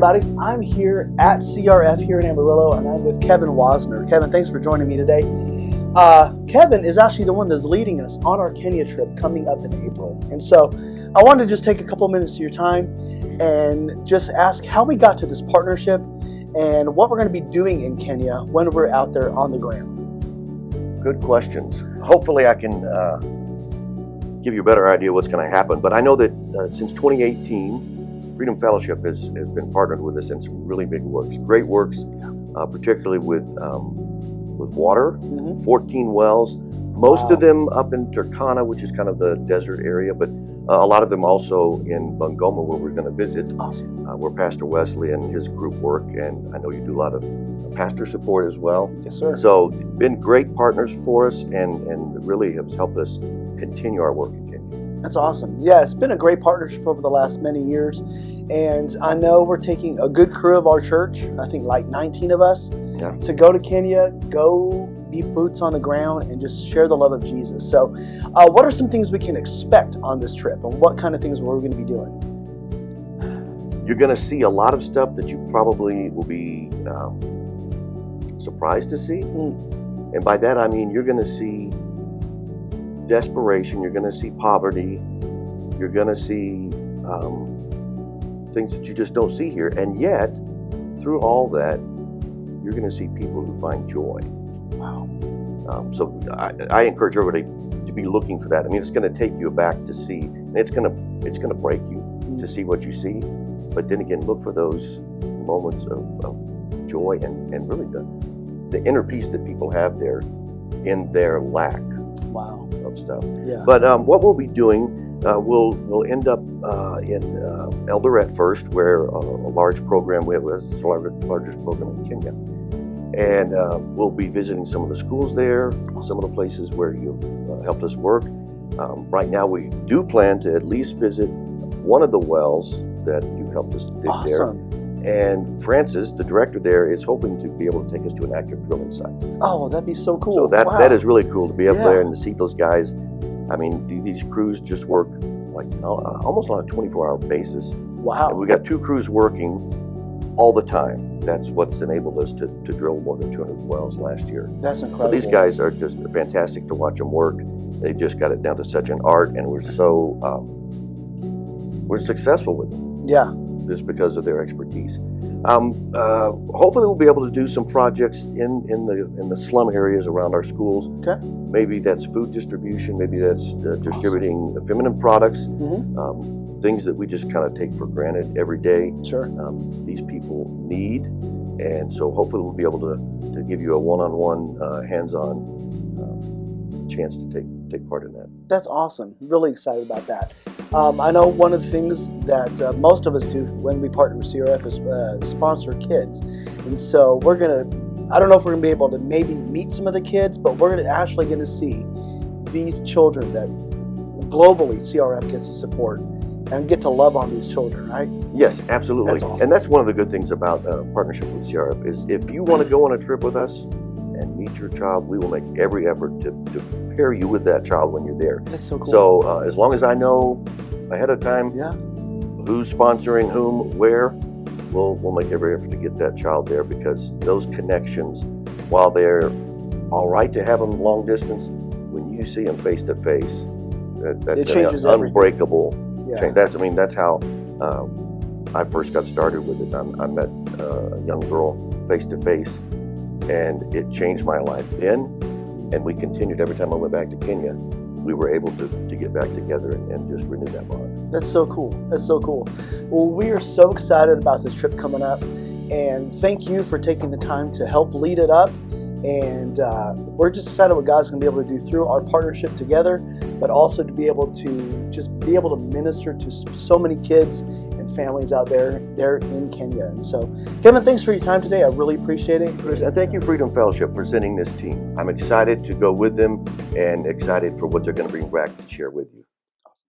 everybody. I'm here at CRF here in Amarillo, and I'm with Kevin Wasner. Kevin, thanks for joining me today. Kevin is actually the one that's leading us on our Kenya trip coming up in April. And so I wanted to just take a couple minutes of your time and just ask how we got to this partnership and what we're going to be doing in Kenya when we're out there on the ground. Good questions. Hopefully I can give you a better idea what's going to happen. But I know that since 2018, Freedom Fellowship has been partnered with us in some really big works, great works, particularly with water, 14 wells, most of them up in Turkana, which is kind of the desert area, but a lot of them also in Bungoma, where we're going to visit. Awesome. Where Pastor Wesley and his group work, and I know you do a lot of pastor support as well. Yes, sir. So been great partners for us, and really have helped us continue our work in Kenya. That's awesome. Yeah, it's been a great partnership over the last many years, and I know we're taking a good crew of our church, I think like 19 of us, to go to Kenya, go be boots on the ground and just share the love of Jesus. So what are some things we can expect on this trip, and what kind of things we're going to be doing? You're going to see a lot of stuff that you probably will be surprised to see. And by that I mean you're going to see desperation, you're going to see poverty, you're going to see things that you just don't see here. And yet, through all that, you're going to see people who find joy. Wow. So I encourage everybody to be looking for that. I mean, it's going to take you back to see, and it's going to break you to see what you see. But then again, look for those moments of joy and really the inner peace that people have there in their lack of stuff. Yeah. But what we'll be doing, we'll end up in Eldoret first, where a large program we have. It's the largest program in Kenya, and we'll be visiting some of the schools there, some of the places where you've helped us work. Right now, we do plan to at least visit one of the wells that you helped us dig there. And Francis, the director there, is hoping to be able to take us to an active drilling site. Oh, that'd be so cool. So that is really cool to be up there and to see those guys. I mean, these crews just work like almost on a 24-hour basis. Wow. And we got 2 crews working all the time. That's what's enabled us to drill more than 200 wells last year. That's incredible. So these guys are just fantastic to watch them work. They just got it down to such an art, and we're successful with them. Yeah. Just because of their expertise. Hopefully we'll be able to do some projects in the slum areas around our schools. Okay. Maybe that's food distribution, maybe that's distributing feminine products, things that we just kind of take for granted every day. Sure. These people need, and so hopefully we'll be able to give you a one-on-one, hands-on chance to take part in that. That's awesome. Really excited about that. I know one of the things that most of us do when we partner with CRF is sponsor kids. And so I don't know if we're going to be able to maybe meet some of the kids, but we're actually going to see these children that globally CRF gets to support and get to love on these children, right? Yes, absolutely. That's awesome. And that's one of the good things about partnership with CRF is if you want to go on a trip with us and meet your child, we will make every effort to pair you with that child when you're there. That's so cool. So as long as I know ahead of time who's sponsoring whom, where, we'll make every effort to get that child there, because those connections, while they're all right to have them long distance, when you see them face to face, that's changes an unbreakable change. Yeah. That's how I first got started with it. I met a young girl face to face, and it changed my life then, and we continued every time I went back to Kenya. We were able to get back together and just renew that bond. That's so cool. That's so cool. Well, we are so excited about this trip coming up, and thank you for taking the time to help lead it up. And we're just excited what God's going to be able to do through our partnership together, but also to be able to minister to so many kids and families out there in Kenya. And so, Kevin, thanks for your time today. I really appreciate it. And thank you, Freedom Fellowship, for sending this team. I'm excited to go with them and excited for what they're going to bring back to share with you.